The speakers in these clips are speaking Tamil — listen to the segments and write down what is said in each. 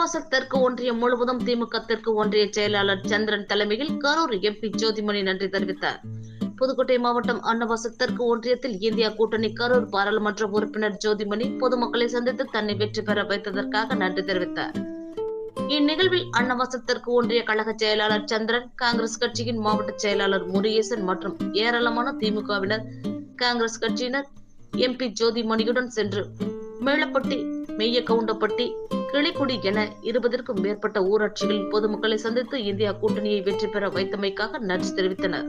அன்னவாசல் தெற்கு ஒன்றியம் முழுவதும் திமுக தெற்கு ஒன்றிய செயலாளர் சந்திரன் தலைமையில் கரூர் எம்பி ஜோதிமணி நன்றி தெரிவித்தார். புதுக்கோட்டை மாவட்டம் அன்னவாசல் தெற்கு ஒன்றியத்தில் இந்தியா கூட்டணி கரூர் பாராளுமன்ற உறுப்பினர் ஜோதிமணி பொதுமக்களை சந்தித்து தன்னை வெற்றி பெற வைத்ததற்காக நன்றி தெரிவித்தார். இந்நிகழ்வில் அன்னவாசல் தெற்கு ஒன்றிய கழக செயலாளர் சந்திரன், காங்கிரஸ் கட்சியின் மாவட்ட செயலாளர் முருகேசன் மற்றும் ஏராளமான திமுகவினர், காங்கிரஸ் கட்சியினர் எம்பி ஜோதிமணியுடன் சென்று மேலப்பட்டி, மெய்யக்கவுண்டப்பட்டி, கிளிக்குடி என 20க்கும் மேற்பட்ட ஊராட்சிகளில் பொதுமக்களை சந்தித்து இந்தியா கூட்டணியை வெற்றி பெற வைத்தமைக்காக நன்றி தெரிவித்தனர்.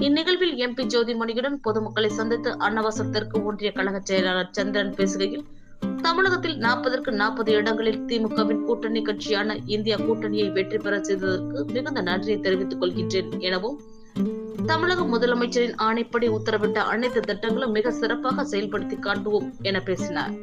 இந்நிகழ்வில் எம்பி ஜோதிமணியுடன் பொதுமக்களை சந்தித்து அன்னவாசல் தெற்கு ஒன்றிய கழக செயலாளர் சந்திரன் பேசுகையில், தமிழகத்தில் 40க்கு 40 இடங்களில் திமுகவின் கூட்டணி கட்சியான இந்தியா கூட்டணியை வெற்றி பெற செய்ததற்கு மிகுந்த நன்றியை தெரிவித்துக் கொள்கின்றேன் எனவும், தமிழக முதலமைச்சரின் ஆணைப்படி உத்தரவிட்ட அனைத்து திட்டங்களும் மிக சிறப்பாக செயல்படுத்தி காட்டுவோம் என பேசினார்.